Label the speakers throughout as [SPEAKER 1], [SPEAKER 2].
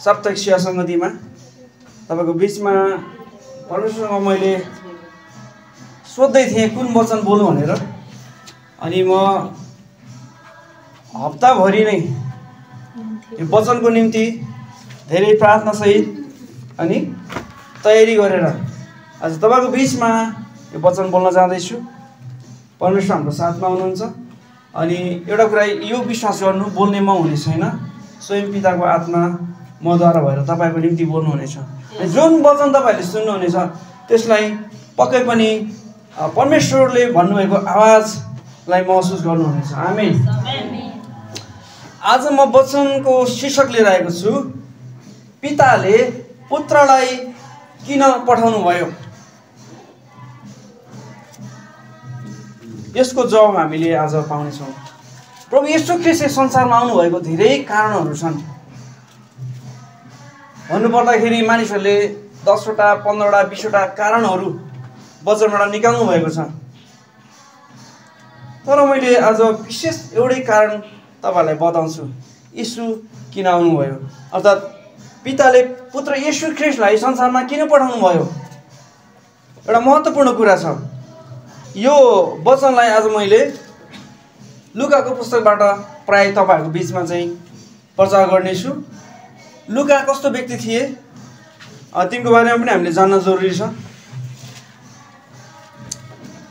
[SPEAKER 1] साप्ताहिक सेवा सङ्गतिमा तपाईँको बिचमा परमेश्वरसँग मैले सोध्दै थिएँ कुन वचन बोलौँ भनेर। अनि म हप्ताभरि नै यो वचनको निम्ति धेरै प्रार्थनासहित अनि तयारी गरेर आज तपाईँको बिचमा यो वचन बोल्न जाँदैछु। परमेश्वर हाम्रो साथमा हुनुहुन्छ। अनि एउटा कुरा यो विश्वास गर्नु, बोल्ने म हुने छैन, स्वयं पिताको आत्मा मद्वारा भएर तपाईँको निम्ति बोल्नुहुनेछ। जुन वचन तपाईँहरूले सुन्नुहुनेछ त्यसलाई पक्कै पनि परमेश्वरले भन्नुभएको आवाजलाई महसुस गर्नुहुनेछ। आमेन। आज म वचनको शीर्षक लिएर आएको छु, पिताले पुत्रलाई किन पठाउनु भयो। यसको जवाब हामीले आज पाउनेछौँ। प्रभु येशू ख्रीष्ट संसारमा आउनुभएको धेरै कारणहरू छन्। भन्नुपर्दाखेरि मानिसहरूले 10वटा 15वटा 20वटा कारणहरू वचनबाट निकाल्नु भएको छ। तर मैले आज विशेष एउटै कारण तपाईँहरूलाई बताउँछु, येशू किन आउनुभयो, अर्थात् पिताले पुत्र येशू ख्रीष्टलाई संसारमा किन पठाउनु भयो। एउटा महत्त्वपूर्ण कुरा छ। यो वचनलाई आज मैले लुकाको पुस्तकबाट प्राय तपाईँहरूको बिचमा चाहिँ प्रचार गर्नेछु। लुका कस्तो व्यक्ति थिए तिनको बारेमा पनि हामीले जान्न जरुरी छ।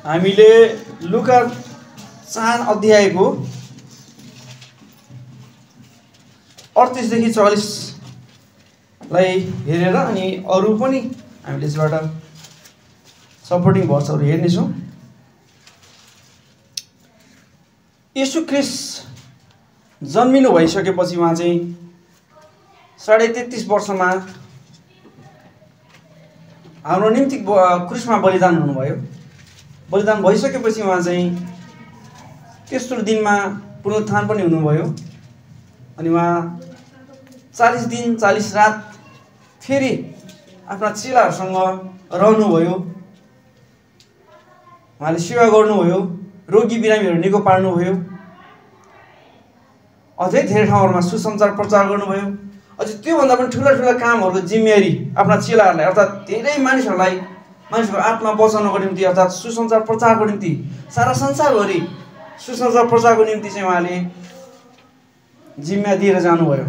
[SPEAKER 1] हामीले लुका 4 अध्यायको 38 देखि 40 लाई हेरेर अनि अरू पनि हामीले यसबाट सपोर्टिङ भर्सहरू हेर्नेछौँ। येशू ख्रीष्ट जन्मिनु भइसकेपछि उहाँ चाहिँ 33.5 वर्षमा हाम्रो निम्ति क्रुसमा बलिदान हुनुभयो। बलिदान भइसकेपछि उहाँ चाहिँ तेस्रो दिनमा पुनरुत्थान पनि हुनुभयो। अनि उहाँ 40 दिन 40 रात फेरि आफ्ना चेलाहरूसँग रहनुभयो। उहाँले सेवा गर्नुभयो, रोगी बिरामीहरू निको पार्नुभयो, अझै धेरै ठाउँहरूमा सुसमाचार प्रचार गर्नुभयो। अझै त्योभन्दा पनि ठुला ठुला कामहरूको जिम्मेवारी आफ्ना चेलाहरूलाई अर्थात् धेरै मानिसहरूको आत्मा बचाउनको निम्ति अर्थात् सुसमाचार प्रचारको निम्ति सारा संसारभरि सुसमाचार प्रचारको निम्ति चाहिँ उहाँले जिम्मेवारी दिएर जानुभयो।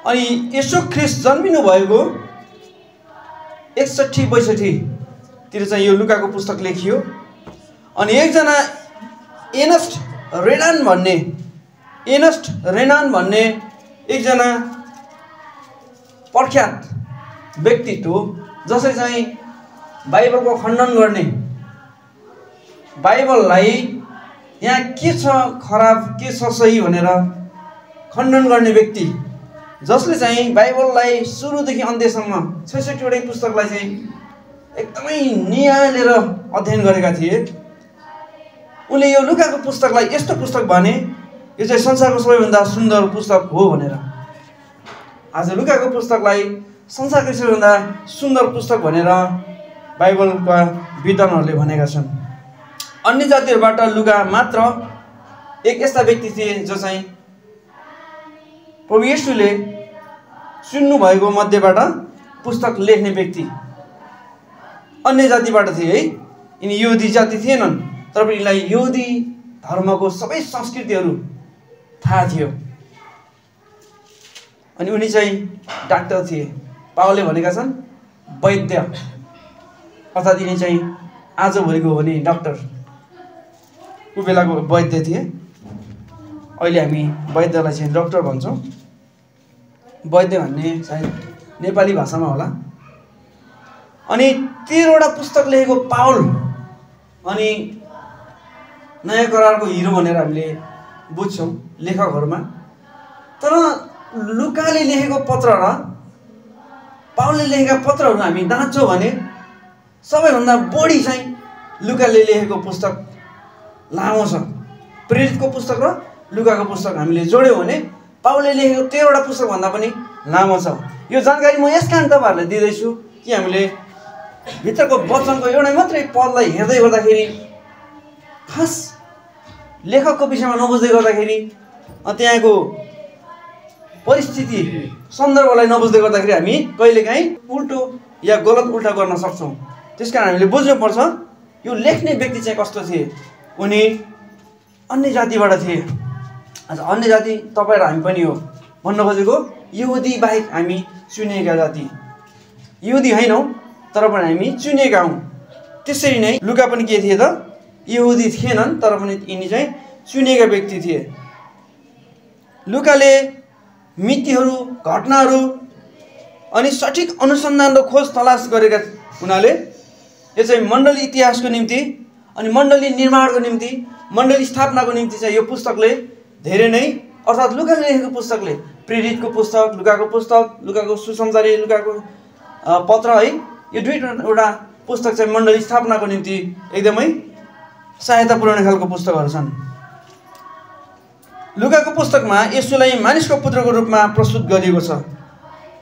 [SPEAKER 1] अनि येशू ख्रीष्ट जन्मिनु भएको 61-62 तिर चाहिँ यो लुकाको पुस्तक लेखियो। अनि एकजना एनस्ट रेनान भन्ने एकजना प्रख्यात व्यक्तित्व, जसले चाहिँ बाइबलको खण्डन गर्ने, बाइबललाई यहाँ के छ खराब के छ सही भनेर खण्डन गर्ने व्यक्ति, जसले चाहिँ बाइबललाई सुरुदेखि अन्त्यसम्म 66वटै पुस्तकलाई चाहिँ एकदमै निहालेर अध्ययन गरेका थिए। उनले यो लुकाको पुस्तकलाई यस्तो पुस्तक भने यो चाहिँ संसारको सबैभन्दा सुन्दर पुस्तक हो भनेर। आज लुकाको पुस्तकलाई संसारको सबैभन्दा सुन्दर पुस्तक भनेर बाइबलका विद्वानहरूले भनेका छन्। अन्य जातिहरूबाट लुका मात्र एक यस्ता व्यक्ति थिए जो चाहिँ प्रभु येशूले चुन्नु भएको मध्येबाट पुस्तक लेख्ने व्यक्ति अन्य जातिबाट थिए है। यिनी यहुदी जाति थिएनन्, तर पनि यिनलाई यहुदी धर्मको सबै संस्कृतिहरू थाहा थियो। अनि उनी चाहिँ डाक्टर थिए। पावलले भनेका छन् वैद्य, अर्थात् यिनी चाहिँ आजभोलिको हो भने डाक्टर, ऊ बेलाको वैद्य थिए। अहिले हामी वैद्यलाई चाहिँ डाक्टर भन्छौँ। वैद्य भन्ने सायद नेपाली भाषामा होला। अनि 13वटा पुस्तक लेखेको पावल अनि नयाँ करारको हिरो भनेर हामीले बुझ्छौँ लेखकहरूमा। तर लुकाले लेखेको पत्र र पावलले लेखेका पत्रहरू हामी जाँच्छौँ भने सबैभन्दा बढी चाहिँ लुकाले लेखेको पुस्तक लामो छ। प्रेरितको पुस्तक र लुकाको पुस्तक हामीले जोड्यौँ भने पावलले लेखेको 13वटा पुस्तकभन्दा पनि लामो छ। यो जानकारी म यस कारण तपाईँहरूलाई दिँदैछु कि हामीले भित्रको वचनको एउटा मात्रै पदलाई हेर्दै गर्दाखेरि खास लेखकको विषयमा नबुझ्दै गर्दाखेरि त्यहाँको परिस्थिति सन्दर्भलाई नबुझ्दै गर्दाखेरि हामी कहिलेकाहीँ उल्टो या गलत उल्टा गर्न सक्छौँ। त्यसकारण हामीले बुझ्नुपर्छ यो लेख्ने व्यक्ति चाहिँ कस्तो थिए। उनी अन्य जातिबाट थिए। अन्य जाति तपाईँ र हामी पनि हो। भन्न खोजेको यहुदी बाहेक हामी चुनिएका जाति, यहुदी होइनौँ तर पनि हामी चुनिएका हौँ। त्यसरी नै लुका पनि के थिए त, यहुदी थिएनन् तर पनि यिनी चाहिँ चुनिएका व्यक्ति थिए। लुकाले मितिहरू, घटनाहरू अनि सठिक अनुसन्धान र खोज तलास गरेका हुनाले यो चाहिँ मण्डली इतिहासको निम्ति अनि मण्डली निर्माणको निम्ति, मण्डली स्थापनाको निम्ति चाहिँ यो पुस्तकले धेरै नै, अर्थात् लुकाले लेखेको पुस्तकले, प्रेरितको पुस्तक, लुकाको पुस्तक, लुकाको सुसमाचारी, लुकाको पत्र है, यो दुईवटा पुस्तक चाहिँ मण्डली स्थापनाको निम्ति एकदमै सहायता पुर्याउने खालको पुस्तकहरू छन्। लुकाको पुस्तकमा येशूलाई मानिसको पुत्रको रूपमा प्रस्तुत गरिएको छ।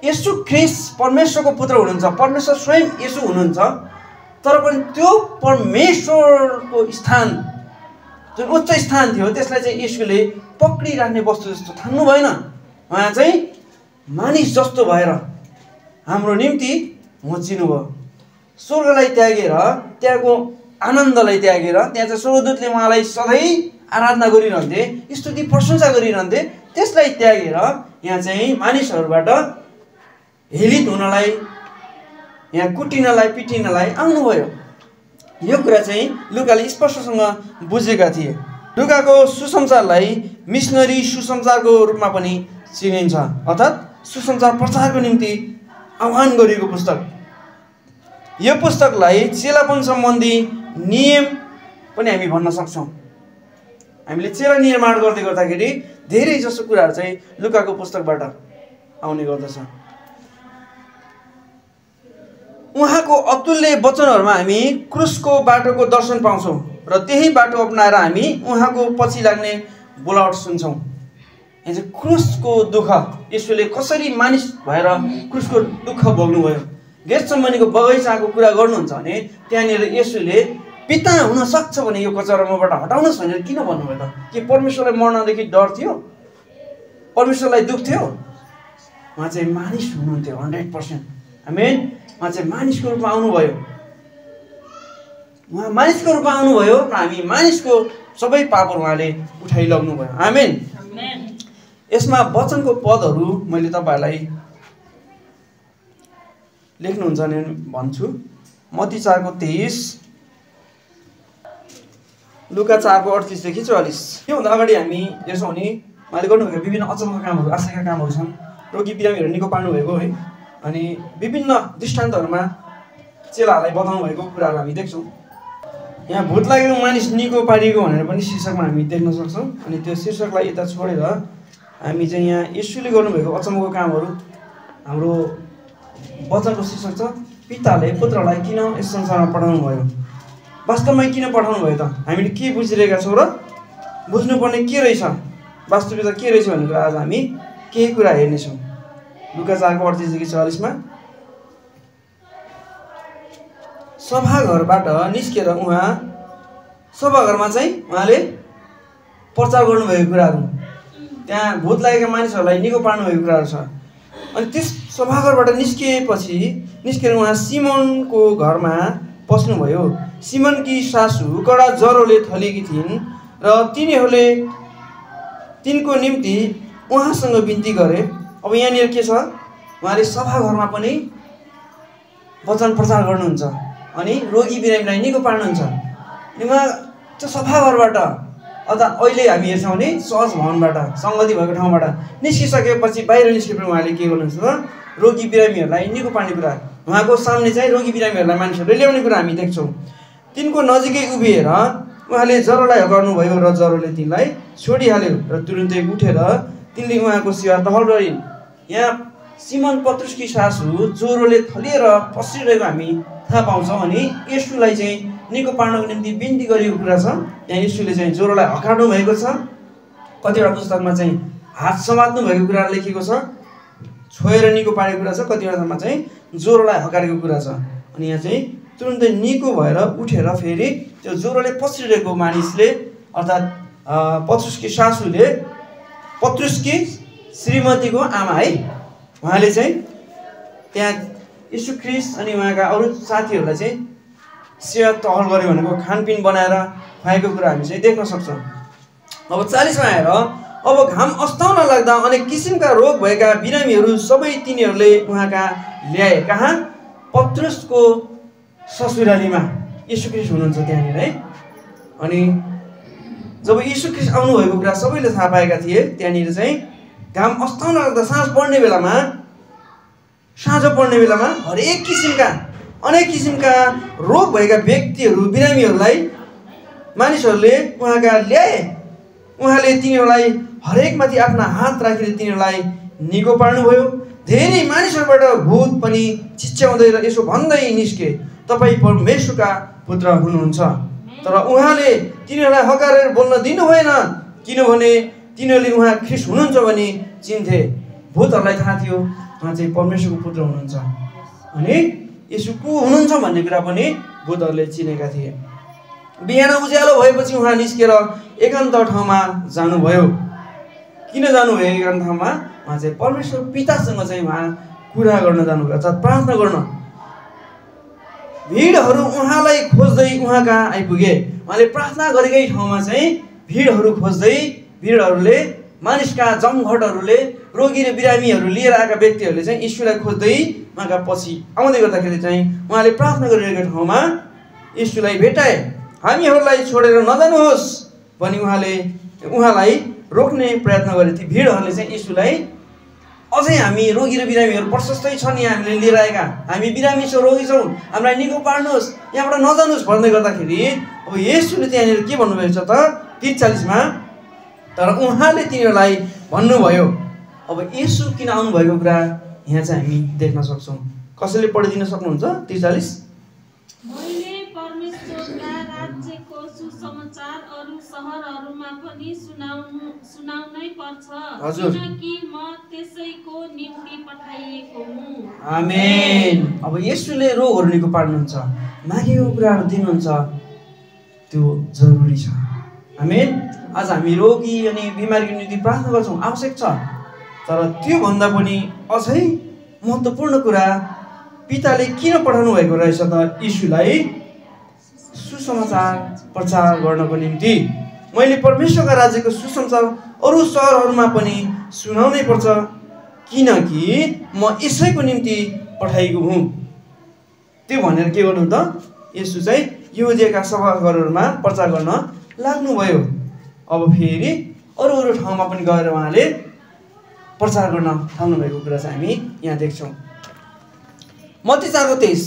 [SPEAKER 1] येशू ख्रीष्ट परमेश्वरको पुत्र हुनुहुन्छ, परमेश्वर स्वयं येशू हुनुहुन्छ। तर पनि त्यो परमेश्वरको स्थान, जुन उच्च स्थान थियो, त्यसलाई चाहिँ येशूले पक्रिराख्ने वस्तु जस्तो ठान्नु भएन। उहाँ चाहिँ मानिस जस्तो भएर हाम्रो निम्ति मचिनु भयो। स्वर्गलाई त्यागेर, त्यहाँको आनन्दलाई त्यागेर, त्यहाँ चाहिँ स्वर्गदूतले उहाँलाई सधैँ आराधना गरिरहन्थे, स्तुति प्रशंसा गरिरहन्थे। त्यसलाई त्यागेर यहाँ चाहिँ मानिसहरूबाट हेलित हुनलाई, यहाँ कुटिनलाई, पिटिनलाई आउनुभयो। यो कुरा चाहिँ लुकाले स्पष्टसँग बुझेका थिए। लुकाको सुसमाचारलाई मिसनरी सुसमाचारको रूपमा पनि चिनिन्छ, अर्थात् सुसमाचार प्रचारको निम्ति आह्वान गरिएको पुस्तक। यो पुस्तकलाई चेलापन सम्बन्धी नियम पनि हामी भन्न सक्छौँ। हामीले चेला निर्माण गर्दै गर्दाखेरि धेरै जसो कुराहरू चाहिँ लुकाको पुस्तकबाट आउने गर्दछ। उहाँको अतुल्य वचनहरूमा हामी क्रुसको बाटोको दर्शन पाउँछौँ र त्यही बाटो अपनाएर हामी उहाँको पछि लाग्ने बोलावट सुन्छौँ। यहाँ चाहिँ क्रुसको दुःख, येशूले कसरी मानिस भएर क्रुसको दुःख भोग्नुभयो। गेतसमनीको बगैँचाको कुरा गर्नुहुन्छ भने त्यहाँनिर येशूले पिता हुन सक्छ भने यो कचरा मबाट हटाउनुहोस् भनेर किन भन्नुभयो त? के परमेश्वरलाई मर्नदेखि डर थियो? परमेश्वरलाई दुःख थियो? उहाँ चाहिँ मानिस हुनुहुन्थ्यो 100%। आमेन। उहाँ चाहिँ मानिसको रूपमा आउनुभयो। उहाँ मानिसको रूपमा आउनुभयो र हामी मानिसको सबै पापहरू उहाँले उठाइलग्नुभयो। आमेन। यसमा वचनको पदहरू मैले तपाईँहरूलाई लेख्नुहुन्छ भने भन्छु। मत्ती 4:23, लुका 4:38देखि 44। योभन्दा अगाडि हामी हेर्छौँ भने उहाँले गर्नुभएको विभिन्न अचम्मका कामहरू, आश्चर्यका कामहरू छन्। रोगी बिरामीहरू निको पार्नुभएको है, अनि विभिन्न दृष्टान्तहरूमा चेलाहरूलाई बताउनु भएको कुराहरू हामी देख्छौँ। यहाँ भूत लागेको मानिस निको पारिएको भनेर पनि शीर्षकमा हामी देख्न सक्छौँ। अनि त्यो शीर्षकलाई यता छोडेर हामी चाहिँ यहाँ येशूले गर्नुभएको अचम्मको कामहरू, हाम्रो वचनको शीर्षक छ पिताले पुत्रलाई किन यस संसारमा पठाउनु भयो। वास्तवमै किन पठाउनु भयो त? हामीले के बुझिरहेका छौँ र बुझ्नुपर्ने के रहेछ, वास्तविकता के रहेछ भन्ने कुरा आज हामी केही कुरा हेर्नेछौँ। लुका 4:38देखि 44मा सभाघरबाट निस्केर उहाँ सभाघरमा चाहिँ उहाँले प्रचार गर्नुभएको कुराहरू, त्यहाँ भूत लागेका मानिसहरूलाई निको पार्नुभएको कुराहरू छ। अनि त्यस सभाघरबाट निस्केर उहाँ सिमोनको घरमा पस्नुभयो। सिमोनकी सासू कडा ज्वरोले थलिएकी थिइन् र तिनीहरूले तिनको निम्ति उहाँसँग बिन्ती गरे। अब यहाँनिर के छ, उहाँले सभाघरमा पनि वचन प्रचार गर्नुहुन्छ अनि रोगी बिरामीलाई निको पार्नुहुन्छ। अनि उहाँ त्यो सभाघरबाट, अर्थात् अहिले हामी हेर्छौँ भने सहज भवनबाट, सङ्गति भएको ठाउँबाट निस्किसकेपछि बाहिर निस्केपछि उहाँले के गर्नुहुन्छ त, रोगी बिरामीहरूलाई निको पार्ने कुरा, उहाँको सामने चाहिँ रोगी बिरामीहरूलाई मानिसहरूले ल्याउने कुरा हामी देख्छौँ। तिनको नजिकै उभिएर उहाँले ज्वरोलाई हगार्नुभयो र ज्वरोले तिनलाई छोडिहाल्यो र तुरुन्तै उठेर तिनले उहाँको सेवा टहल गरिन्। यहाँ सिमोन पत्रुसकी सासू ज्वरोले थलिएर पसिरहेको हामी थाहा पाउँछौँ। अनि येशूलाई चाहिँ निको पार्नको निम्ति बिन्ती गरेको कुरा छ। यहाँ येशूले चाहिँ ज्वरोलाई हकार्नु भएको छ। कतिवटा पुस्तकमा चाहिँ हात समात्नु भएको कुरा लेखेको छ, छोएर निको पारेको कुरा छ, कतिवटामा चाहिँ ज्वरोलाई हकारेको कुरा छ। अनि यहाँ चाहिँ तुरुन्तै निको भएर उठेर फेरि त्यो ज्वरोले पसिरहेको मानिसले, अर्थात् पत्रुसकी सासूले पत्रुसकी श्रीमतीको आमा है, उहाँले चाहिँ त्यहाँ यीशु ख्रीष्ट अनि उहाँका अरू साथीहरूलाई चाहिँ सेवा टहल गर्यो भनेको खानपिन बनाएर खुवाएको कुरा हामी चाहिँ देख्न सक्छौँ। अब 40मा आएर अब घाम अस्ताउन लाग्दा अनेक किसिमका रोग भएका बिरामीहरू सबै तिनीहरूले उहाँका ल्याए। कहाँ? पत्रुसको ससुरालीमा यीशु ख्रीष्ट हुनुहुन्छ त्यहाँनिर है। अनि जब यीशु ख्रीष्ट आउनुभएको कुरा सबैले थाहा पाएका थिए, त्यहाँनिर चाहिँ घाम अस्ताउन लाग्दा साँझ पर्ने बेलामा हरेक किसिमका अनेक किसिमका रोग भएका व्यक्तिहरू बिरामीहरूलाई मानिसहरूले उहाँका ल्याए। उहाँले तिनीहरूलाई हरेकमाथि आफ्ना हात राखेर तिनीहरूलाई निको पार्नुभयो। धेरै मानिसहरूबाट भूत पनि चिच्याउँदै र यसो भन्दै निस्के, तपाईँ परमेश्वरका पुत्र हुनुहुन्छ। तर उहाँले तिनीहरूलाई हकारेर बोल्न दिनु भएन, किनभने तिनीहरूले उहाँ ख्रीष्ट हुनुहुन्छ भने चिन्थे। भूतहरूलाई थाहा थियो उहाँ चाहिँ परमेश्वरको पुत्र हुनुहुन्छ, अनि यसो को हुनुहुन्छ भन्ने कुरा पनि भूतहरूले चिनेका थिए। बिहान उज्यालो भएपछि उहाँ निस्केर एकान्त ठाउँमा जानुभयो। किन जानुभयो एकान्त ठाउँमा? उहाँ चाहिँ परमेश्वर पितासँग चाहिँ उहाँ कुरा गर्न जानुभयो, अर्थात् प्रार्थना गर्न। भिडहरू उहाँलाई खोज्दै उहाँ कहाँ आइपुगे। उहाँले प्रार्थना गरेकै ठाउँमा चाहिँ भिडहरू खोज्दै, भिडहरूले मानिसका जमघटहरूले रोगी र बिरामीहरू लिएर आएका व्यक्तिहरूले चाहिँ यीशुलाई खोज्दै उहाँका पछि आउँदै गर्दाखेरि चाहिँ उहाँले प्रार्थना गरिरहेको ठाउँमा यीशुलाई भेटाए। हामीहरूलाई छोडेर नजानुहोस् भनी उहाँलाई रोक्ने प्रयत्न गरे। ती भिडहरूले चाहिँ यीशुलाई अझै हामी रोगी र बिरामीहरू प्रशस्तै छन्, यहाँ हामीले लिएर आएका, हामी बिरामी छौँ, रोगी छौँ, हामीलाई निको पार्नुहोस्, यहाँबाट नजानुहोस् भन्दै गर्दाखेरि अब यीशुले त्यहाँनिर के भन्नुभएको छ त 43मा, तर उहाँले तिनीहरूलाई भन्नुभयो। अब यीशु किन आउनुभएको कुरा यहाँ चाहिँ हामी देख्न सक्छौँ। कसैले पढिदिन सक्नुहुन्छ 43?
[SPEAKER 2] मैले परमेश्वरका राज्यको सुसमाचार अरू शहरहरूमा पनि सुनाउनै पर्छ, किनकि म त्यसैको निम्ति पठाइएको हुँ।
[SPEAKER 1] आमेन। अब यीशुले रोगहरू निको पार्नुहुन्छ, मागेको कुराहरू दिनुहुन्छ, त्यो जरुरी छ। आमेन। आज हामी रोगी अनि बिमारीको निम्ति प्रार्थना गर्छौँ, आवश्यक छ, तर त्योभन्दा पनि अझै महत्त्वपूर्ण कुरा पिताले किन पठाउनु भएको रहेछ त यीशुलाई सुसमाचार प्रचार गर्नको निम्ति। मैले परमेश्वरका राज्यको सुसमाचार अरू सहरहरूमा पनि सुनाउनै पर्छ, किनकि म यसैको निम्ति पठाइएको हुँ। त्यो भनेर के गर्नु त? यीशु चाहिँ यहुदियाका सभाघरहरूमा प्रचार गर्न लाग्नुभयो। अब फेरि अरू ठाउँमा पनि गएर उहाँले प्रचार गर्न थाल्नु भएको कुरा चाहिँ हामी यहाँ देख्छौँ। मत्ती 4:23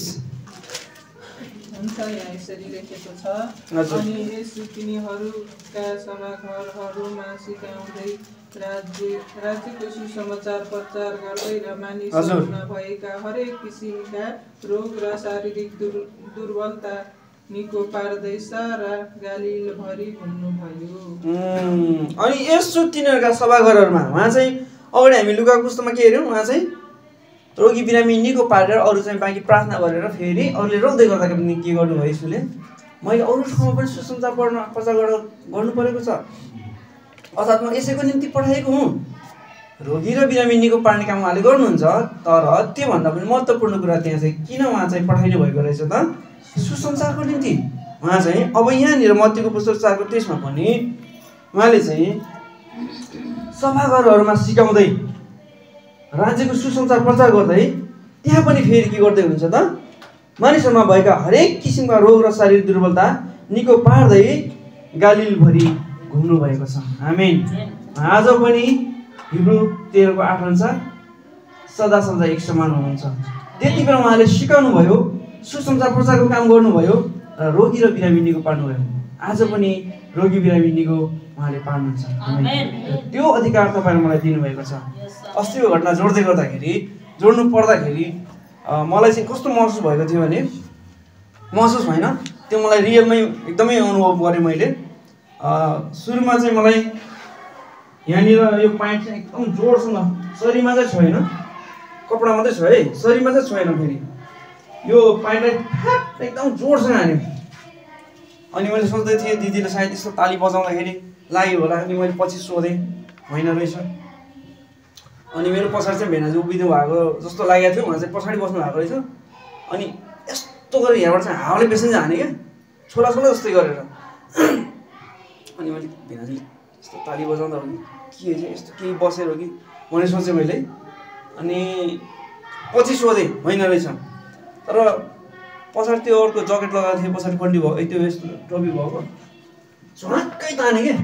[SPEAKER 3] हुन्छ। यहाँ यसरी लेखेको छ, अनि यसो तिनीहरूका सभाघरहरूमा सिकाउँदै राज्यको सुसमाचार प्रचार गर्दै र मानिसहरूमा भएका हरेक किसिमका रोग र शारीरिक दुर्बलता निको पार्दै सारा गालिलभरि घुम्नुभयो।
[SPEAKER 1] अनि यसो तिनीहरूका सभाघरहरूमा उहाँ चाहिँ अगाडि हामी लुका पुस्तकमा के हेऱ्यौँ, उहाँ चाहिँ रोगी बिरामी निको पारेर अरू चाहिँ बाँकी प्रार्थना गरेर फेरि अरूले रोक्दै गर्दाखेरि पनि के गर्नुभयो यीशुले? मैले अरू ठाउँमा पनि सुसमाचार प्रचार गर्नु परेको छ, अर्थात् म यसैको निम्ति पठाएको हुँ। रोगी र बिरामी निको पार्ने काम उहाँले गर्नुहुन्छ, तर त्योभन्दा पनि महत्त्वपूर्ण कुरा त्यहाँ चाहिँ किन उहाँ चाहिँ पठाइनु भएको रहेछ त? सुसमाचारको निम्ति। उहाँ चाहिँ अब यहाँनिर मत्तीको पुस्तक 4:23मा पनि उहाँले चाहिँ सभाघरहरूमा सिकाउँदै राज्यको सुसमाचार प्रचार गर्दै त्यहाँ पनि फेरि के गर्दै हुनुहुन्छ त? मानिसहरूमा भएका हरेक किसिमका रोग र शारीरिक दुर्बलता निको पार्दै गालिलभरि घुम्नु भएको छ। आमेन। आज पनि हिब्रू 13:8 अनुसार सदा एक समान हुनुहुन्छ। त्यति बेला उहाँले सिकाउनु भयो, सुसमाचार प्रचारको काम गर्नुभयो र रोगी र बिरामी निको पार्नुभयो। आज पनि रोगी बिरामी निको उहाँले पार्नुहुन्छ। त्यो अधिकार तपाईँले मलाई दिनुभएको छ। अस्तिको घटना जोड्नु पर्दाखेरि मलाई चाहिँ कस्तो महसुस भएको थियो भने, महसुस होइन, त्यो मलाई रियलमै एकदमै अनुभव गरेँ मैले। सुरुमा चाहिँ मलाई यहाँनिर यो पाइन्ट चाहिँ एकदम जोडसँग शरीरमा चाहिँ छैन, कपडा मात्रै छ है, शरीरमा चाहिँ छैन। फेरि यो पाइन्टलाई फ्याट एकदम जोडसँग हान्यो। अनि मैले सोच्दै थिएँ दिदीले सायद यस्तो ताली बजाउँदाखेरि लाग्यो होला। अनि मैले पछि सोधेँ, होइन रहेछ। अनि मेरो पछाडि चाहिँ भेना चाहिँ उभिनु भएको जस्तो लागेको थियो, उहाँ चाहिँ पछाडि बस्नु भएको रहेछ। अनि यस्तो गरेर यहाँबाट चाहिँ हावाले बेसी हाने क्या, छोला छोला जस्तै गरेर। अनि मैले भेना चाहिँ यस्तो ताली बजाउँदा हो कि के चाहिँ यस्तो केही बसेर हो कि मैले सोचेँ मैले। अनि पछि सोधेँ होइन रहेछ। तर पछाडि त्यो अर्को ज्याकेट लगाएको थियो, पछाडि पल्टी भयो, त्यो यस्तो टोपी भएको झ्वाक्कै ताने क्या।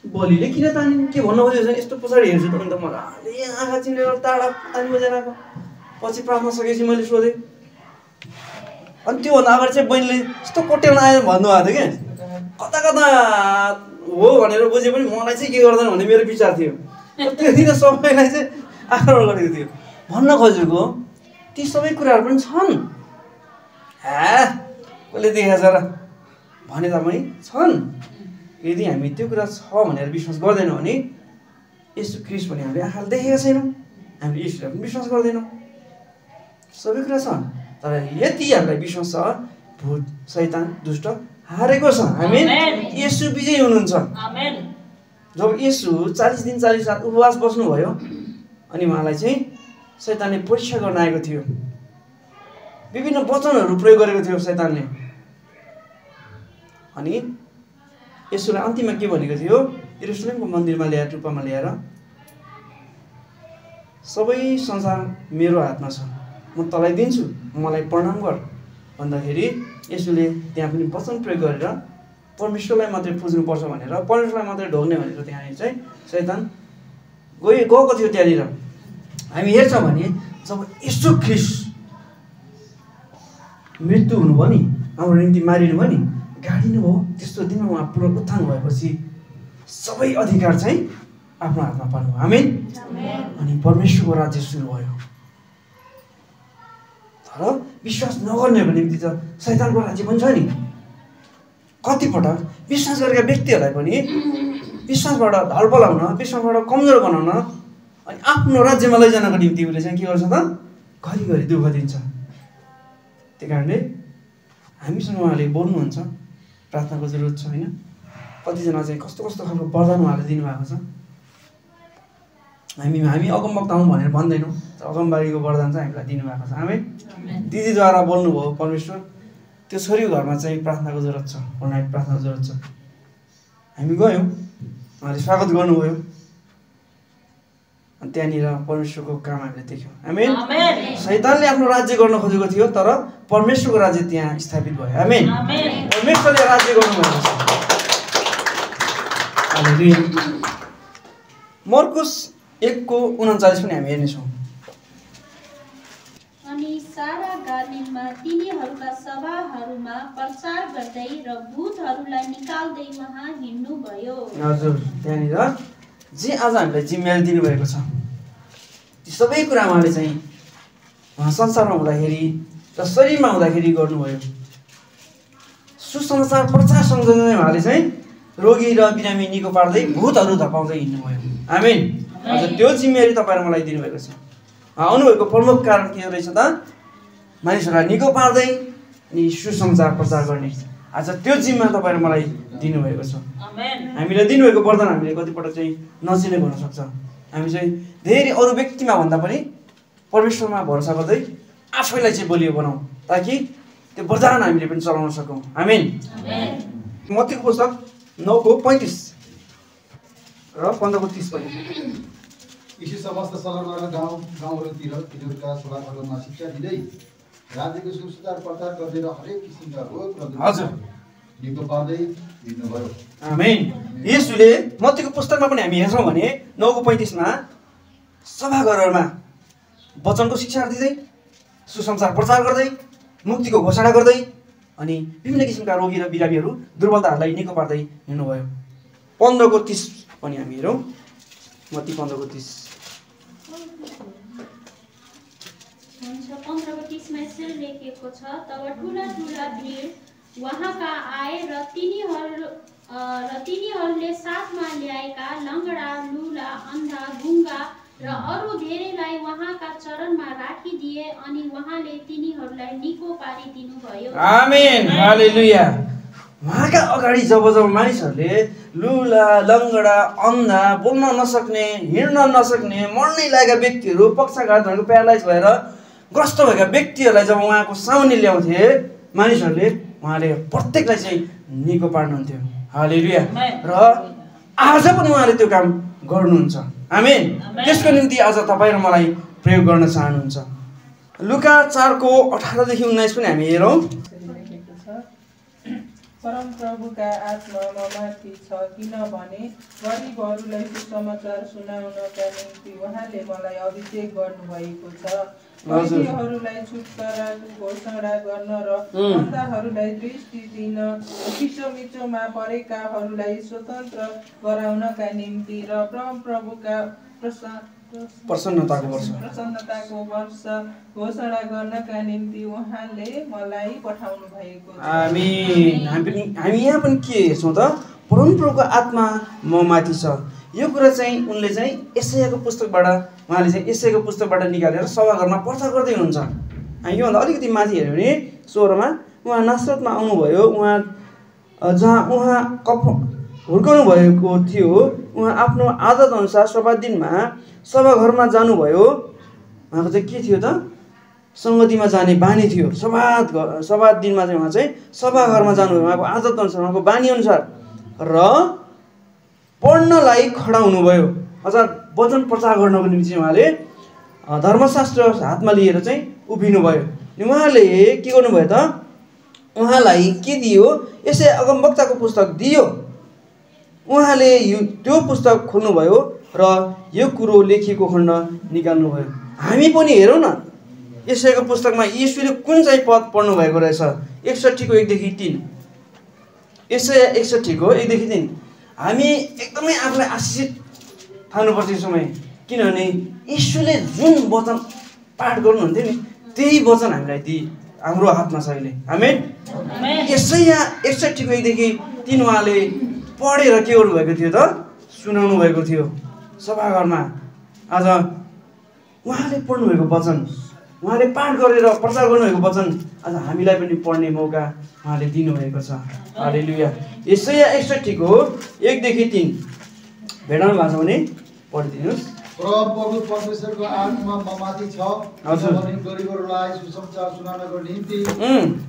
[SPEAKER 1] बलिले किन ताने के भन्नु खोजेको छ, यस्तो पछाडि हेर्छु त अन्त मजाले आँखा चिनेर टाढा तानी बजाएर आएको। पछि प्रार्थना सकेपछि मैले सोधेँ। अनि त्योभन्दा अगाडि चाहिँ बहिनीले यस्तो कोट्याउन आयो भन्नुभएको थियो क्या, कता कता हो भनेर बुझे पनि मलाई चाहिँ के गर्दैन भन्ने मेरो विचार थियो। त्यो दिन सबैलाई चाहिँ आक्रमण गरेको थियो। भन्न खोजेको ती सबै कुराहरू पनि छन्, कसले देखाएको छ र भने तापनि छन्। यदि हामी त्यो कुरा छ भनेर विश्वास गर्दैनौँ भने यसो ख्रीष्ट भने हामीले आँखाले देखेका छैनौँ, हामीले यसलाई पनि विश्वास गर्दैनौँ। सबै कुरा छ, तर यति हामीलाई विश्वास छ भूत शैतान दुष्ट हारेको छ। आमेन। येशू विजयी हुनुहुन्छ। जब येशू 40 दिन 40 रात उपवास बस्नुभयो अनि उहाँलाई चाहिँ शैतानले परीक्षा गर्न आएको थियो। विभिन्न वचनहरू प्रयोग गरेको थियो शैतानले। अनि येशूलाई अन्तिममा के भनेको थियो, यरुशलेमको मन्दिरमा ल्याएर टुप्पामा ल्याएर सबै संसार मेरो हातमा छ, म तँलाई दिन्छु, मलाई प्रणाम गर भन्दाखेरि येशूले त्यहाँ पनि वचन प्रयोग गरेर परमेश्वरलाई मात्रै पुज्नुपर्छ भनेर, परमेश्वरलाई मात्रै ढोग्ने भनेर त्यहाँ चाहिँ शैतान गएको थियो त्यहाँनिर। हामी हेर्छौँ भने जब येशू ख्रीष्ट मृत्यु हुनुभयो नि, हाम्रो निम्ति मारिनु भयो नि, गाडिनु भयो, त्यस्तो दिनमा उहाँ पुनरुत्थान भएपछि सबै अधिकार चाहिँ आफ्नो हातमा पार्नुभयो। आमेन। अनि परमेश्वरको राज्य सुरु भयो। तर विश्वास नगर्नेको निम्ति त शैतानको राज्य पनि छ नि। कतिपटक विश्वास गरेका व्यक्तिहरूलाई पनि विश्वासबाट ढल पलाउन, विश्वासबाट कमजोर बनाउन अनि आफ्नो राज्यमा लैजानको निम्ति उसले चाहिँ के गर्छ त, घरिघरि दुःख दिन्छ। त्यही कारणले हामीसँग उहाँले बोल्नुहुन्छ, प्रार्थनाको जरुरत छ होइन। कतिजना चाहिँ कस्तो कस्तो खालको वरदान उहाँले दिनुभएको छ। हामी अगमवक्ता हौँ भनेर भन्दैनौँ, अगमबारीको वरदान चाहिँ हामीलाई दिनुभएको छ। आमेन। दिदीद्वारा बोल्नुभयो परमेश्वर, त्यो छोरीको घरमा चाहिँ प्रार्थनाको जरुरत छ, नाइट प्रार्थनाको जरुरत छ। हामी गयौँ, उहाँले स्वागत गर्नुभयो अनि त्यहाँनिर परमेश्वरको काम हामीले देख्यौँ। आमेन। शैतानले आफ्नो राज्य गर्न खोजेको थियो, तर परमेश्वरको राज्य त्यहाँ स्थापित भयो। आमेन। परमेश्वरले राज्य गर्नुभएको छ। मर्कुस 1:39 पनि हामी हेर्नेछौँ।
[SPEAKER 4] अनि सारा गालीलमा तिनीहरूका सभाहरूमा प्रचार गर्दै र भूतहरूलाई निकाल्दै उहाँ हिँड्नुभयो।
[SPEAKER 1] हजुर, त्यहाँनिर जे आज हामीलाई जिम्मेवारी दिनुभएको छ ती सबै कुरा उहाँले चाहिँ उहाँ संसारमा हुँदाखेरि र शरीरमा हुँदाखेरि गर्नुभयो। सुसमाचार प्रचार सँगसँगै उहाँले चाहिँ रोगी र बिरामी निको पार्दै भूतहरू धपाउँदै हिँड्नुभयो। आमेन। हजुर, त्यो जिम्मेवारी तपाईँ र मलाई दिनुभएको छ। आउनुभएको प्रमुख कारण के रहेछ त, मानिसहरूलाई निको पार्दै अनि सुसमाचार प्रचार गर्ने। आज त्यो जिम्मा तपाईँ र मलाई दिनुभएको छ। हामीलाई दिनुभएको वरदान हामीले कतिपल्ट चाहिँ नचिने हुन सक्छ। हामी चाहिँ धेरै अरू व्यक्तिमा भन्दा पनि परमेश्वरमा भरोसा गर्दै आफैलाई चाहिँ बलियो बनाऊ, ताकि त्यो वरदान हामीले पनि चलाउन सकौँ। आमेन। मत्तीको पुस्तक 9:35 र 15:30 पनि।
[SPEAKER 5] यी समस्त सहरबाट गाउँहरूतिर तिनीहरूका सभाहरूमा शिक्षा दिँदै राज्यको सुसमाचार प्रचार गर्दै र हरेक किसिमका रोग र निको पार्दै हिँड्नुभयो।
[SPEAKER 1] आमेन। येशूले मत्तीको पुस्तकमा पनि हामी हेर्छौँ भने 9:35 सभाघरहरूमा वचनको शिक्षा दिँदै, सुसमाचार प्रचार गर्दै, मुक्तिको घोषणा गर्दै अनि विभिन्न किसिमका रोगी र बिरामीहरू दुर्बलताहरूलाई निको पार्दै हिँड्नुभयो। 15:30 पनि हामी हेरौँ। मत्ती 15:30।
[SPEAKER 4] 15:30 यसरी लेखिएको छ, तब ठुला ठुला भिड वहाँका आए र तिनीहरूले साथमा ल्याएका लङ्गडा, लुला, अन्धा, गुङ्गा र अरू धेरैलाई वहाँका चरणमा राखिदिए अनि उहाँले तिनीहरूलाई निको पारिदिनुभयो।
[SPEAKER 1] आमेन। हालेलुया। उहाँका अगाडि जब मानिसहरूले लुला लङ्गडा अन्धा बोल्न नसक्ने हिँड्न नसक्ने मर्नै लागेका व्यक्तिहरू पक्षाघातहरूको प्यारालाइज भएर ग्रस्त भएका व्यक्तिहरूलाई जब उहाँको सामुन्ने ल्याउँथे मानिसहरूले उहाँले प्रत्येकलाई चाहिँ निको पार्नुहुन्थ्यो। हालेलुया। र आज पनि उहाँले त्यो काम गर्नुहुन्छ। आमेन। त्यसको निम्ति आज तपाईँ र मलाई प्रयोग गर्न चाहनुहुन्छ। लुका 4:18-19 पनि हामी हेरौँ।
[SPEAKER 3] परमप्रभुका आत्मा ममाथि छ, किनभने गरिबहरूलाई सुसमाचार सुनाउनका निम्ति उहाँले मलाई अभिषेक गर्नुभएको छ। बन्धीहरूलाई छुटकाराको घोषणा गर्न र अन्धाहरूलाई दृष्टि दिन, खिचोमिचोमा परेकाहरूलाई स्वतन्त्र गराउनका निम्ति र परमप्रभुका प्रसन्नताको वर्ष घोषणा गर्नका निम्ति उहाँले मलाई पठाउनु भएको छ।
[SPEAKER 1] आमीन। हामी यहाँ पनि के हेर्छौँ त? परमप्रभुको आत्मा म माथि छ। यो कुरा चाहिँ उनले चाहिँ यशायाको पुस्तकबाट उहाँले चाहिँ यशायाको पुस्तकबाट निकालेर सभाघरमा प्रचार गर्दै हुनुहुन्छ। हामी योभन्दा अलिकति माथि हेऱ्यो भने 16मा उहाँ नासरतमा आउनुभयो। उहाँ जहाँ उहाँ हुर्काउनु भएको थियो, उहाँ आफ्नो आदत अनुसार सब्बात दिनमा सभाघरमा जानुभयो। उहाँको चाहिँ के थियो त? सङ्गतिमा जाने बानी थियो। सब्बात दिनमा चाहिँ उहाँ चाहिँ सभाघरमा जानुभयो उहाँको आदत अनुसार, उहाँको बानी अनुसार। र पढ्नलाई खडा हुनुभयो, अर्थात् वचन प्रचार गर्नको निम्ति चाहिँ उहाँले धर्मशास्त्र हातमा लिएर चाहिँ उभिनुभयो। उहाँले के गर्नुभयो त? उहाँलाई के दियो? यसै अगमवक्ताको पुस्तक दियो। उहाँले त्यो पुस्तक खोल्नुभयो र यो कुरो लेखिएको खण्ड निकाल्नुभयो। हामी पनि हेरौँ न, यसैको पुस्तकमा यीशुले कुन चाहिँ पद पढ्नु भएको रहेछ? 61:1-3। यसै 61:1-3। हामी एकदमै आफूलाई आशिषित ठान्नुपर्छ यो समय, किनभने यीशुले जुन वचन पाठ गर्नुहुन्थ्यो नि त्यही वचन हामीलाई हाम्रो हातमा छ अहिले। आमेन। यसै 61:1-3 उहाँले पढेर के गर्नुभएको थियो त? सुनाउनु भएको थियो सभाघरमा। आज उहाँले पढ्नुभएको वचन, उहाँले पाठ गरेर प्रचार गर्नुभएको वचन आज हामीलाई पनि पढ्ने मौका उहाँले दिनुभएको छ। हालेलुया। यसैया 61:1-3 भेटाउनु भएको छ भने पढिदिनुहोस्।
[SPEAKER 5] प्रभु परमेश्वरको आत्मा ममाथि छ, किनभने गरिबहरूलाई सुसमाचार सुनाउनको निम्ति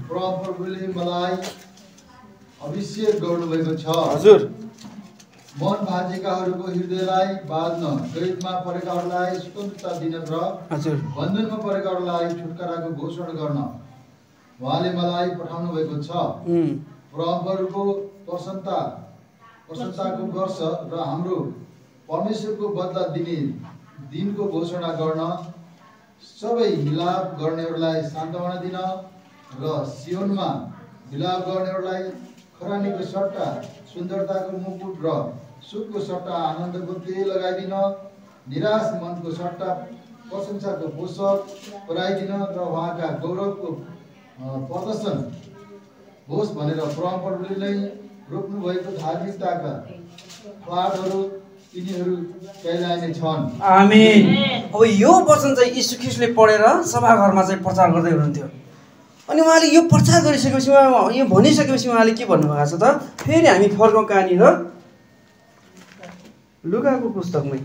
[SPEAKER 5] प्रभुले मलाई अभिषेक गर्नुभएको छ।
[SPEAKER 1] हजुर।
[SPEAKER 5] मन भाँचेकाहरूको हृदयलाई बाँध्न, कैदमा परेकाहरूलाई स्वतन्त्रता दिन र बन्धनमा परेकाहरूलाई छुटकाराको घोषणा गर्न उहाँले मलाई पठाउनु भएको छ। परमप्रभुको प्रसन्नताको वर्ष र हाम्रो परमेश्वरको बदला दिने दिनको घोषणा गर्न, सबै मिलाप गर्नेहरूलाई सान्त्वना दिन र सियोनमा मिलाप गर्नेहरूलाई खरानीको सट्टा सुन्दरताको मुकुट र सुखको सट्टा आनन्दको तेल लगाइदिन, निराश मनको सट्टा प्रशंसाको पोषक पराइदिन र उहाँका गौरवको प्रदर्शन होस् भनेर परमप्रभुले नै रोप्नु भएको धार्मिकताका फलाटहरू तिनीहरू फैलाइने छन्।
[SPEAKER 1] आमेन। अब यो वचन चाहिँ यीशु ख्रीष्टले पढेर सभाघरमा चाहिँ प्रचार गर्दै हुनुहुन्थ्यो। अनि उहाँले यो प्रचार गरिसकेपछि यो भनिसकेपछि उहाँले के भन्नुभएको छ त? फेरि हामी फर्कौँ कहाँनिर? लुकाको पुस्तकमै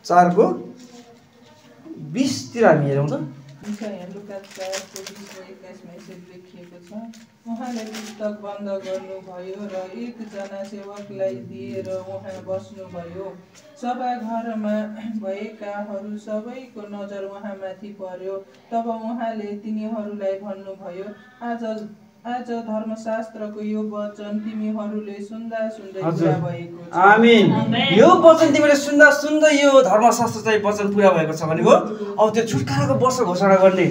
[SPEAKER 1] 4:20 हामी हेरौँ त।
[SPEAKER 3] लुका 4:21 लेखिएको छ, उहाँले पुस्तक बन्द गर्नुभयो र एकजना सेवकलाई दिएर उहाँ बस्नुभयो। सभाघरमा भएकाहरू सबैको नजर उहाँमाथि पर्यो। तब उहाँले तिनीहरूलाई भन्नुभयो, आज धर्मशास्त्रको यो वचन तिमीहरूले सुन्दा सुन्दै पुरा भएको छ।
[SPEAKER 1] आमीन। यो वचन तिमीले सुन्दा सुन्दै यो धर्मशास्त्र चाहिँ वचन पुरा भएको छ भनेको अब त्यो छुटकाराको वर्ष घोषणा गर्ने,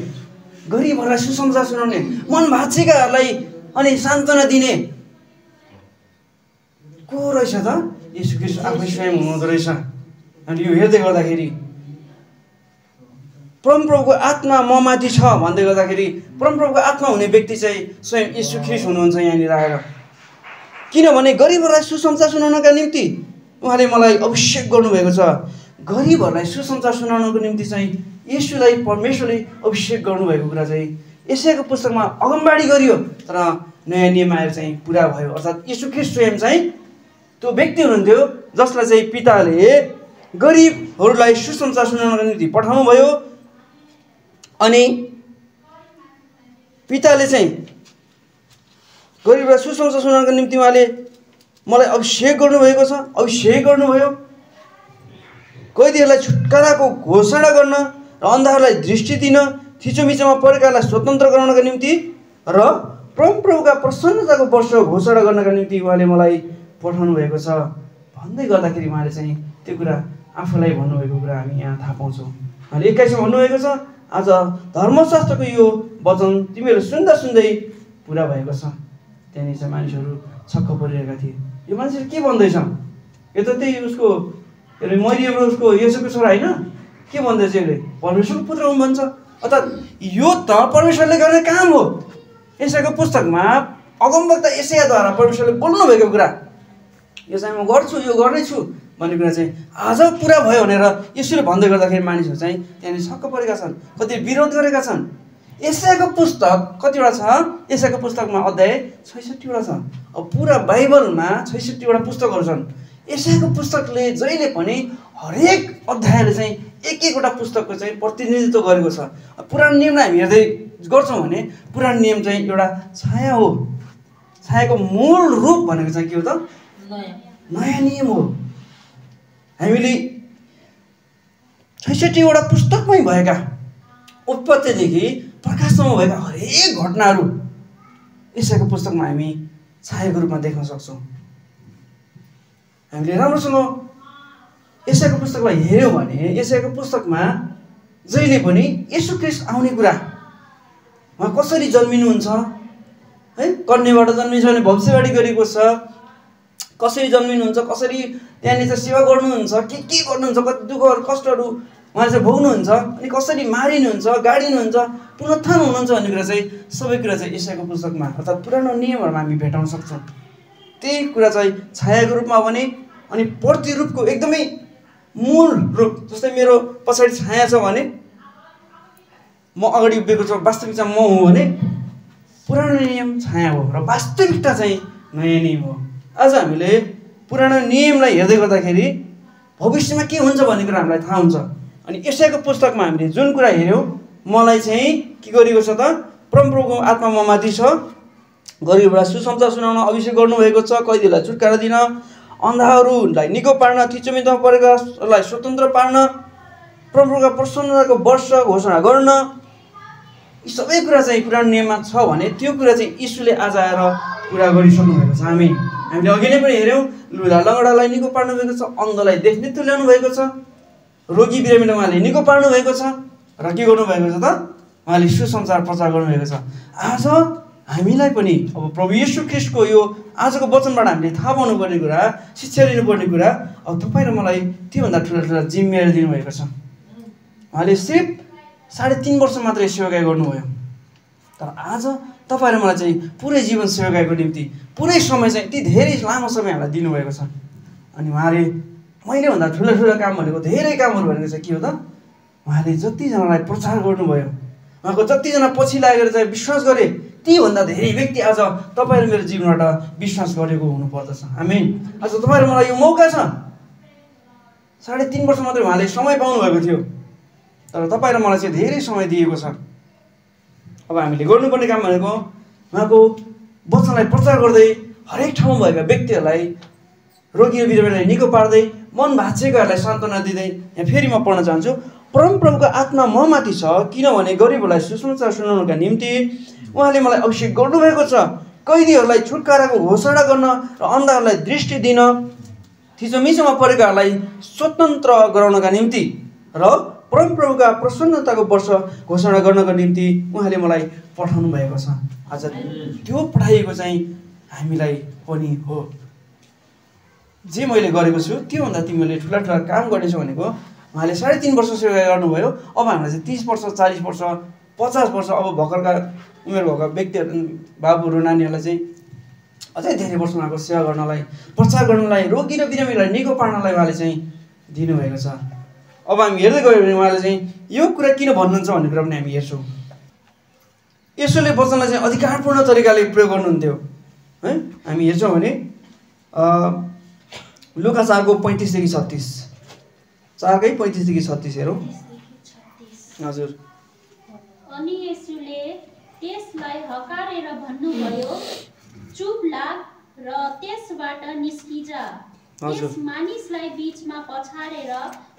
[SPEAKER 1] गरिबहरूलाई सुसमाचार सुनाउने, मन भाँचेकाहरूलाई अनि सान्त्वना दिने को रहेछ त? यीशु ख्रीष्ट आफै स्वयं हुनुहुँदो रहेछ। अनि यो हेर्दै गर्दाखेरि परमप्रभुको आत्मा म माथि छ भन्दै गर्दाखेरि परमप्रभुको आत्मा हुने व्यक्ति चाहिँ स्वयं यीशु ख्रीष्ट हुनुहुन्छ यहाँनिर आएर। किनभने गरिबहरूलाई सुसमाचार सुनाउनका निम्ति उहाँले मलाई अभिषेक गर्नुभएको छ। गरिबहरूलाई सुसमाचार सुनाउनको निम्ति चाहिँ यीशुलाई परमेश्वरले अभिषेक गर्नुभएको कुरा चाहिँ यशायाको पुस्तकमा अगमबाडी गरियो। तर नयाँ नियम आएर चाहिँ पुरा भयो। अर्थात् यीशु ख्रीष्ट स्वयं चाहिँ त्यो व्यक्ति हुनुहुन्थ्यो जसलाई चाहिँ पिताले गरिबहरूलाई सुसमाचार सुनाउनको निम्ति पठाउनु भयो। अनि पिताले चाहिँ गरिबलाई सुसमाचार सुनाउनको निम्ति उहाँले मलाई अभिषेक गर्नुभएको छ, अभिषेक गर्नुभयो। कैदीहरूलाई छुटकाराको घोषणा गर्न र अन्धाहरूलाई दृष्टि दिन, थिचोमिचोमा परेकालाई स्वतन्त्र गराउनका निम्ति र परमप्रभुका प्रसन्नताको वर्ष घोषणा गर्नका निम्ति उहाँले मलाई पठाउनु भएको छ भन्दै गर्दाखेरि उहाँले चाहिँ त्यो कुरा आफूलाई भन्नुभएको कुरा हामी यहाँ थाहा पाउँछौँ। उहाँले 21मा भन्नुभएको छ, आज धर्मशास्त्रको यो वचन तिमीहरू सुन्दा सुन्दै पुरा भएको छ। त्यहाँनिर चाहिँ मानिसहरू छक्क परिरहेका थिए, यो मान्छेले के भन्दैछ, यो त त्यही उसको मरियम र उसको येशूको छोरा होइन, के भन्दैछ यसले, परमेश्वरको पुत्र हुन् भन्छ। अर्थात् यो त परमेश्वरले गर्ने काम हो। यशायाको पुस्तकमा अगमवक्ता यशायाद्वारा परमेश्वरले बोल्नुभएको कुरा, यो चाहिँ म गर्छु, यो गर्नेछु भन्ने कुरा चाहिँ आज पुरा भयो भनेर यसोले भन्दै गर्दाखेरि मानिसहरू चाहिँ त्यहाँनिर छक्क परेका छन्, कति विरोध गरेका छन्। यशायाको पुस्तक कतिवटा छ? यशायाको पुस्तकमा अध्याय 66वटा छ। अब पुरा बाइबलमा 66वटा पुस्तकहरू छन्। यशायाको पुस्तकले जहिले पनि हरेक अध्यायले चाहिँ एक एकवटा पुस्तकको चाहिँ प्रतिनिधित्व गरेको छ। पुरानो नियमलाई हामी हेर्दै गर्छौँ भने पुरानो नियम चाहिँ एउटा छाया हो। छायाको मूल रूप भनेको चाहिँ के हो त? नयाँ नियम हो। हामीले 66वटा पुस्तकमै भएका उत्पत्तिदेखि प्रकाशसम्म भएका हरेक घटनाहरू यशायाको पुस्तकमा हामी छायाको रूपमा देख्न सक्छौँ। हामीले राम्रोसँग यशायाको पुस्तकलाई हेऱ्यौँ भने यशायाको पुस्तकमा जहिले पनि येशू ख्रीष्ट आउने कुरा, उहाँ कसरी जन्मिनुहुन्छ है, कन्याबाट जन्मिन्छ भने भविष्यवाणी गरेको छ, कसरी जन्मिनुहुन्छ, कसरी त्यहाँनिर सेवा गर्नुहुन्छ, के गर्नुहुन्छ, कति दुःखहरू कष्टहरू उहाँले चाहिँ भोग्नुहुन्छ, अनि कसरी मारिनुहुन्छ, गाडिनुहुन्छ, पुनरुत्थान हुनुहुन्छ भन्ने कुरा चाहिँ सबै कुरा चाहिँ यशायाको पुस्तकमा अर्थात् पुरानो नियमहरूमा हामी भेटाउन सक्छौँ। त्यही कुरा चाहिँ छायाको रूपमा भने अनि प्रतिरूपको एकदमै मूल रूप, जस्तै मेरो पछाडि छाया छ भने म अगाडि उभिएको छु, वास्तविकता म हुँ भने पुरानो नियम छाया हो र वास्तविकता चाहिँ नयाँ नियम हो। आज हामीले पुरानो नियमलाई हेर्दै गर्दाखेरि भविष्यमा के हुन्छ भन्ने कुरा हामीलाई थाहा हुन्छ। अनि यशायाको पुस्तकमा हामीले जुन कुरा हेऱ्यौँ, मलाई चाहिँ के गरेको छ त? परमप्रभुको आत्मा ममाथि छ, गरिबहरूलाई सुसमाचार सुनाउन अभिषेक गर्नुभएको छ, कैदीलाई छुटकारा दिन, अन्धाहरूलाई निको पार्न, थिचोमिचोमा परेकालाई स्वतन्त्र पार्न, परमप्रभुका प्रसन्नताको वर्ष घोषणा गर्न। यी सबै कुरा चाहिँ पुरानो नियममा छ भने त्यो कुरा चाहिँ यीशुले आज आएर पुरा गरिसक्नु भएको छ। हामीले अघि नै पनि हेऱ्यौँ, लुला लङ्गडालाई निको पार्नु भएको छ, अन्धलाई देख्ने तुल्याउनु भएको छ, रोगी बिरामीलाई उहाँले निको पार्नु भएको छ र के गर्नुभएको छ त? उहाँले सुसमाचार प्रचार गर्नुभएको छ। आज हामीलाई पनि अब प्रभु येशू ख्रीष्टको यो आजको वचनबाट हामीले थाहा पाउनुपर्ने कुरा, शिक्षा लिनुपर्ने कुरा, अब तपाईँ र मलाई त्योभन्दा ठुला जिम्मेवारी दिनुभएको छ। उहाँले सिर्फ 3.5 वर्ष मात्रै सेवाकाई गर्नुभयो, तर आज तपाईँ र मलाई चाहिँ पुरै जीवन सेवाकाईको निम्ति पुरै समय चाहिँ यति धेरै लामो समय हामीलाई दिनुभएको छ। अनि उहाँले मैले भन्दा ठुला काम भनेको, धेरै कामहरू भनेको चाहिँ के हो त? उहाँले जतिजनालाई प्रचार गर्नुभयो, उहाँको जतिजना पछि लागेर चाहिँ विश्वास गरे, तीभन्दा धेरै व्यक्ति आज तपाईँ र मेरो जीवनबाट विश्वास गरेको हुनुपर्दछ। आमेन। आज तपाईँ र मलाई यो मौका छ। 3.5 वर्ष मात्रै उहाँले समय पाउनुभएको थियो, तर तपाईँ र मलाई चाहिँ धेरै समय दिएको छ। अब हामीले गर्नुपर्ने काम भनेको उहाँको वचनलाई प्रचार गर्दै हरेक ठाउँमा भएका व्यक्तिहरूलाई, रोगी बिरामीलाई निको पार्दै, मन भाँचिएकाहरूलाई सान्त्वना दिँदै। यहाँ फेरि म पढ्न चाहन्छु, परमप्रभुको आत्मा ममाथि छ, किनभने गरिबहरूलाई सुसमाचार सुनाउनका निम्ति उहाँले मलाई अभिषेक गर्नुभएको छ, कैदीहरूलाई छुटकाराको घोषणा गर्न र अन्धाहरूलाई दृष्टि दिन, थिचोमिचोमा परेकाहरूलाई स्वतन्त्र गराउनका निम्ति र परमप्रभुका प्रसन्नताको वर्ष घोषणा गर्नको निम्ति उहाँले मलाई पठाउनु भएको छ। आज त्यो पठाइएको चाहिँ हामीलाई पनि हो। जे मैले गरेको छु त्योभन्दा तिमीले ठुला काम गर्नेछौ भनेको उहाँले 3.5 वर्ष सेवा गर्नुभयो। अब हामीलाई चाहिँ 30 वर्ष, 40 वर्ष, 50 वर्ष, अब भर्खरका उमेर भएका व्यक्तिहरू, बाबुहरू, नानीहरूलाई चाहिँ अझै धेरै वर्ष उहाँको सेवा गर्नलाई, प्रचार गर्नलाई, रोगी र बिरामीलाई निको पार्नलाई उहाँले चाहिँ दिनुभएको छ। अब हामी हेर्दै गयो भने उहाँले चाहिँ यो कुरा किन भन्नुहुन्छ भन्ने कुरा पनि हामी हेर्छौँ। यसोले वचनलाई चाहिँ अधिकारपूर्ण तरिकाले प्रयोग गर्नुहुन्थ्यो है। हामी हेर्छौँ भने लुका 4को 35 देखि 36, 4कै 35 देखि 36 हेरौँ। हजुर।
[SPEAKER 4] अनि येशूले त्यसलाई हकारेर भन्नुभयो, चुप लाग र त्यसबाट निस्किजा। त्यस मानिसलाई बीचमा पछारेर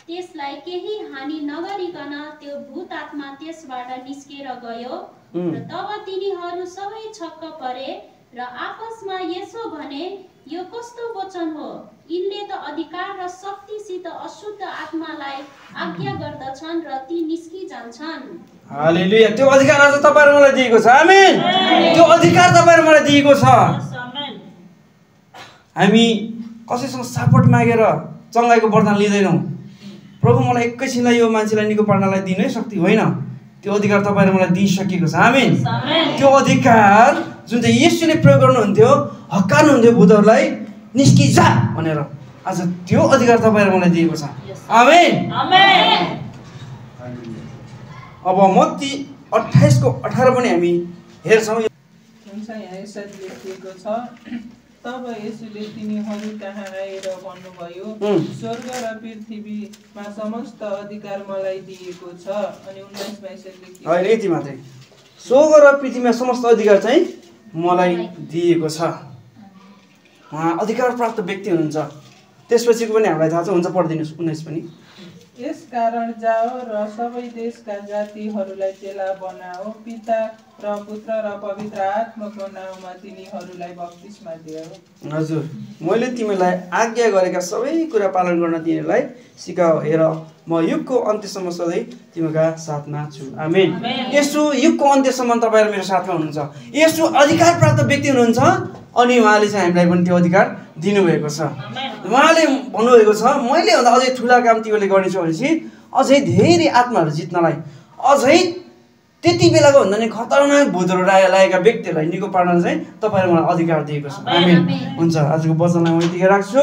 [SPEAKER 4] त्यसलाई केही हानि नगरिकन त्यो भूत आत्मा त्यसबाट निस्केर गयो। र तब तिनीहरू सबै छक्क परे र आपसमा यसो भने, यो कस्तो वचन हो? यिनले त अधिकार र शक्तिसित अशुद्ध आत्मालाई आज्ञा गर्दछन् र ती निस्किजान्छन्।
[SPEAKER 1] हालेलुया। त्यो अधिकार आज तपाईहरु मलाई दिएको छ। आमेन। त्यो अधिकार तपाईहरु मलाई दिएको छ। हामी कसैसँग सपोर्ट मागेर चङ्गाइको वरदान लिँदैनौँ। प्रभु मलाई एकैछिनलाई यो मान्छेलाई निको पार्नलाई दिनै शक्ति होइन, त्यो अधिकार तपाईहरु मलाई दिइसकेको छ। आमेन। त्यो अधिकार जुन चाहिँ येशूले प्रयोग गर्नुहुन्थ्यो, हक्कार्नुहुन्थ्यो भूतहरूलाई, निस्किजा भनेर, आज त्यो अधिकार तपाईहरु मलाई दिएको छ। आमेन। अब मत्ती 28को 18 पनि हामी हेर्छौँ।
[SPEAKER 3] हुन्छ, यहाँ यसरी लेखिएको छ, तब येशूले तिनीहरू कहाँ आएर भन्नुभयो, स्वर्ग र पृथ्वीमा समस्त अधिकार मलाई दिएको छ। अनि 19 मा यसरी लेखिएको
[SPEAKER 1] होइन, यति मात्रै, स्वर्ग र पृथ्वीमा समस्त अधिकार चाहिँ मलाई दिएको छ। उहाँ अधिकार प्राप्त व्यक्ति हुनुहुन्छ। त्यसपछिको पनि हामीलाई थाहा छ, हुन्छ पढिदिनुहोस् 19 पनि।
[SPEAKER 3] यसकारण जाओ र सबै देशका जातिहरूलाई चेला बनाओ, पिता र पुत्र र पवित्र आत्माको नाउँमा तिनीहरूलाई बप्तिस्मा दियो।
[SPEAKER 1] हजुर, मैले तिमीलाई आज्ञा गरेका सबै कुरा पालन गर्न तिनीहरूलाई सिकाऊ। हेर, म युगको अन्त्यसम्म सधैँ तिमीका साथमा छु। आमेन। यसो युगको अन्त्यसम्म तपाईँहरू मेरो साथमा हुनुहुन्छ। यसो अधिकार प्राप्त व्यक्ति हुनुहुन्छ। अनि उहाँले चाहिँ हामीलाई पनि त्यो अधिकार दिनुभएको छ। उहाँले भन्नुभएको छ, मैले भन्दा अझै ठुला काम तिमीले गर्नेछौ भनेपछि अझै धेरै आत्माहरू जित्नलाई, अझै त्यति बेलाको भन्दा नि खतरनाक भूतहरू लागेका व्यक्तिहरूलाई निको पार्न चाहिँ तपाईँहरू मलाई अधिकार दिएको छ। आमेन। हुन्छ, आजको वचनलाई म यतिकै राख्छु।